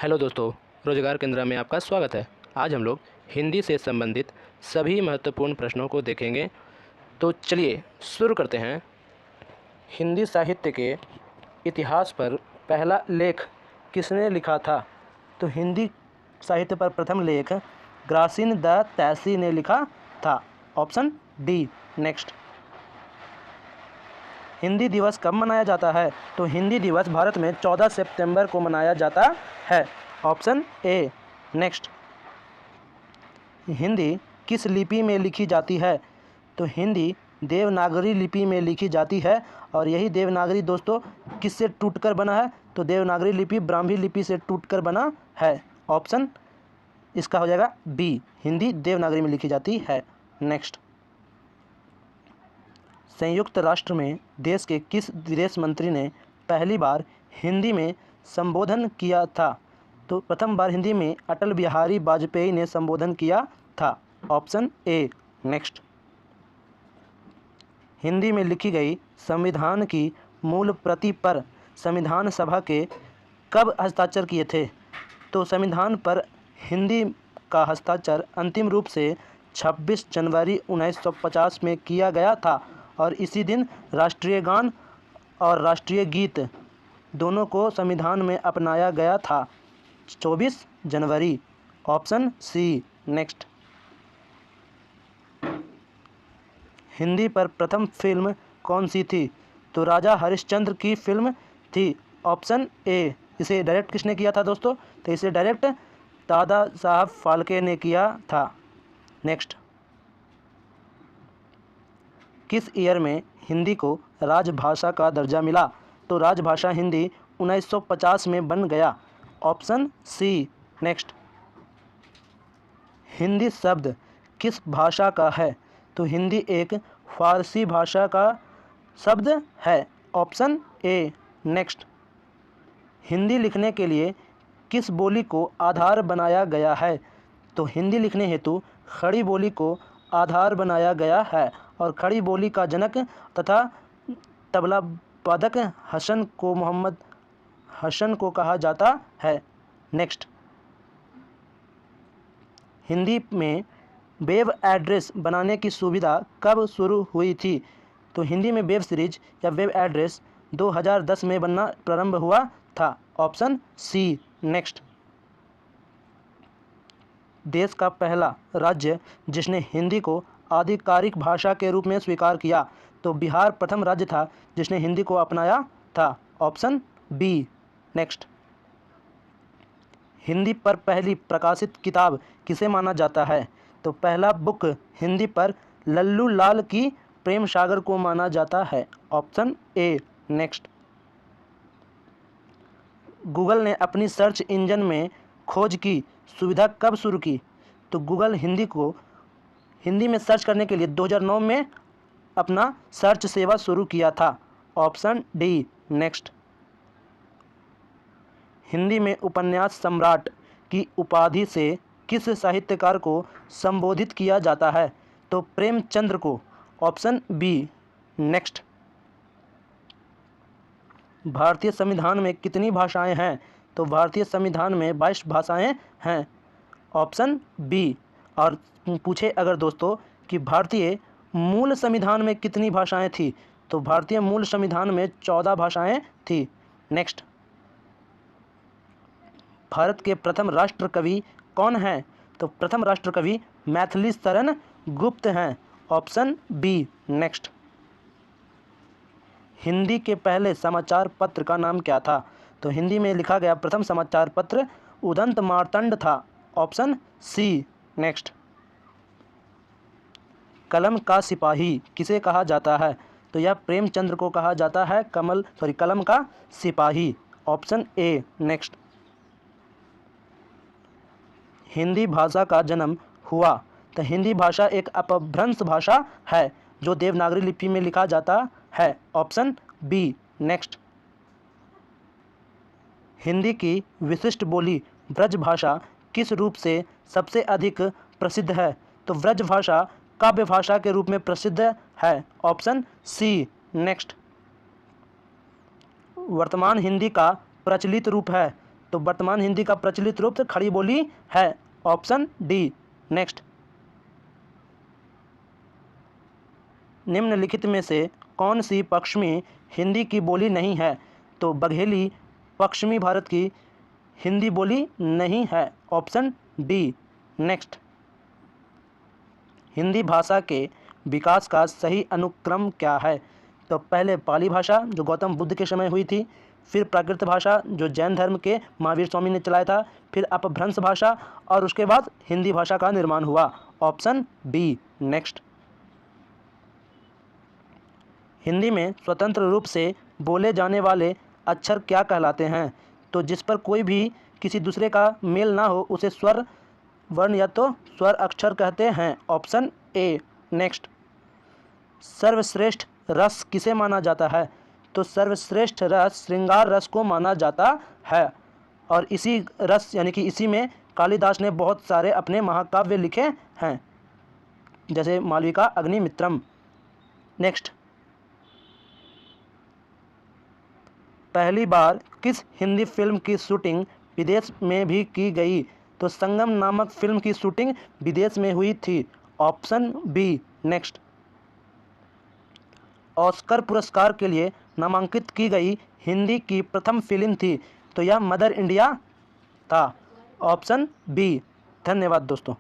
Hello दोस्तों, रोजगार केंद्र में आपका स्वागत है। आज हम लोग हिंदी से संबंधित सभी महत्वपूर्ण प्रश्नों को देखेंगे। तो चलिए शुरू करते हैं। हिंदी साहित्य के इतिहास पर पहला लेख किसने लिखा था? तो हिंदी साहित्य पर प्रथम लेख ग्रासिन द तैसी ने लिखा था। Option D. नेक्स्ट, हिंदी दिवस कब मनाया जाता है? तो हिंदी दिवस भारत में 14 सितंबर को मनाया जाता है। Option A. नेक्स्ट, हिंदी किस लिपि में लिखी जाती है? तो हिंदी देवनागरी लिपि में लिखी जाती है। और यही देवनागरी दोस्तों किससे टूटकर बना है? तो देवनागरी लिपि ब्राह्मी लिपि से टूटकर बना है। ऑप्शन इसका हो जाएगा बी, हिंदी देवनागरी में लिखी जाती है। नेक्स्ट, संयुक्त राष्ट्र में देश के किस विदेश मंत्री ने पहली बार हिंदी में संबोधन किया था? तो प्रथम बार हिंदी में अटल बिहारी वाजपेयी ने संबोधन किया था। Option A. नेक्स्ट, हिंदी में लिखी गई संविधान की मूल प्रति पर संविधान सभा के कब हस्ताक्षर किए थे? तो संविधान पर हिंदी का हस्ताक्षर अंतिम रूप से 26 जनवरी 1950 में किया गया था। और इसी दिन राष्ट्रीय गान और राष्ट्रीय गीत दोनों को संविधान में अपनाया गया था। 24 जनवरी। Option C. नेक्स्ट, हिंदी पर प्रथम फिल्म कौन सी थी? तो राजा हरिश्चंद्र की फिल्म थी। Option A. इसे डायरेक्ट किसने किया था दोस्तों? तो इसे डायरेक्ट दादा साहब फाल्के ने किया था। नेक्स्ट, किस ईयर में हिंदी को राजभाषा का दर्जा मिला? तो राजभाषा हिंदी 1950 में बन गया। Option C. नेक्स्ट, हिंदी शब्द किस भाषा का है? तो हिंदी एक फारसी भाषा का शब्द है। Option A. नेक्स्ट, हिंदी लिखने के लिए किस बोली को आधार बनाया गया है? तो हिंदी लिखने हेतु खड़ी बोली को आधार बनाया गया है। और खड़ी बोली का जनक तथा तबला वादक मोहम्मद हसन को कहा जाता है। नेक्स्ट, हिंदी में वेब एड्रेस बनाने की सुविधा कब शुरू हुई थी? तो हिंदी में वेब सीरीज या वेब एड्रेस 2010 में बनना प्रारंभ हुआ था। Option C. नेक्स्ट, देश का पहला राज्य जिसने हिंदी को आधिकारिक भाषा के रूप में स्वीकार किया? तो बिहार प्रथम राज्य था जिसने हिंदी को अपनाया था। Option B. नेक्स्ट, हिंदी पर पहली प्रकाशित किताब किसे माना जाता है? तो पहला बुक हिंदी पर लल्लू लाल की प्रेम सागर को माना जाता है। Option A. नेक्स्ट, गूगल ने अपनी सर्च इंजन में खोज की सुविधा कब शुरू की? तो गूगल हिंदी में सर्च करने के लिए 2009 में अपना सर्च सेवा शुरू किया था। Option D. नेक्स्ट, हिंदी में उपन्यास सम्राट की उपाधि से किस साहित्यकार को संबोधित किया जाता है? तो प्रेमचंद्र को। Option B. नेक्स्ट, भारतीय संविधान में कितनी भाषाएं हैं? तो भारतीय संविधान में 22 भाषाएं हैं। Option B. और पूछे अगर दोस्तों कि भारतीय मूल संविधान में कितनी भाषाएं थी? तो भारतीय मूल संविधान में 14 भाषाएं थी। नेक्स्ट, भारत के प्रथम राष्ट्र कवि कौन हैं? तो प्रथम राष्ट्र कवि मैथिली शरण गुप्त हैं। Option B. नेक्स्ट, हिंदी के पहले समाचार पत्र का नाम क्या था? तो हिंदी में लिखा गया प्रथम समाचार पत्र उदंत मार्तंड था। Option C. नेक्स्ट, कलम का सिपाही किसे कहा जाता है? तो यह प्रेमचंद्र को कहा जाता है कलम का सिपाही। Option A. नेक्स्ट, हिंदी भाषा का जन्म हुआ? तो हिंदी भाषा एक अपभ्रंश भाषा है जो देवनागरी लिपि में लिखा जाता है। Option B. नेक्स्ट, हिंदी की विशिष्ट बोली ब्रज भाषा किस रूप से सबसे अधिक प्रसिद्ध है? तो ब्रज भाषा काव्य भाषा के रूप में प्रसिद्ध है। Option C. नेक्स्ट, वर्तमान हिंदी का प्रचलित रूप है? तो वर्तमान हिंदी का प्रचलित रूप खड़ी बोली है, ऑप्शन डी। नेक्स्ट, निम्नलिखित में से कौन सी पश्चिमी हिंदी की बोली नहीं है? तो बघेली पश्चिमी भारत की हिंदी बोली नहीं है, ऑप्शन डी। नेक्स्ट, हिंदी भाषा के विकास का सही अनुक्रम क्या है? तो पहले पाली भाषा जो गौतम बुद्ध के समय हुई थी, फिर प्राकृत भाषा जो जैन धर्म के महावीर स्वामी ने चलाया था, फिर अपभ्रंश भाषा और उसके बाद हिंदी भाषा का निर्माण हुआ, ऑप्शन बी। नेक्स्ट, हिंदी में स्वतंत्र रूप से बोले जाने वाले अक्षर क्या कहलाते हैं? तो जिस पर कोई भी किसी दूसरे का मेल ना हो उसे स्वर वर्ण या तो स्वर अक्षर कहते हैं, ऑप्शन ए। नेक्स्ट, सर्वश्रेष्ठ रस किसे माना जाता है? तो सर्वश्रेष्ठ रस श्रृंगार रस को माना जाता है, और इसी रस यानी कि इसी में कालिदास ने बहुत सारे अपने महाकाव्य लिखे हैं, जैसे मालविका अग्निमित्रम। नेक्स्ट, पहली बार किस हिंदी फिल्म की शूटिंग विदेश में भी की गई? तो संगम नामक फिल्म की शूटिंग विदेश में हुई थी, ऑप्शन बी। नेक्स्ट, ऑस्कर पुरस्कार के लिए नामांकित की गई हिंदी की प्रथम फिल्म थी, तो यह मदर इंडिया था, ऑप्शन बी। धन्यवाद दोस्तों।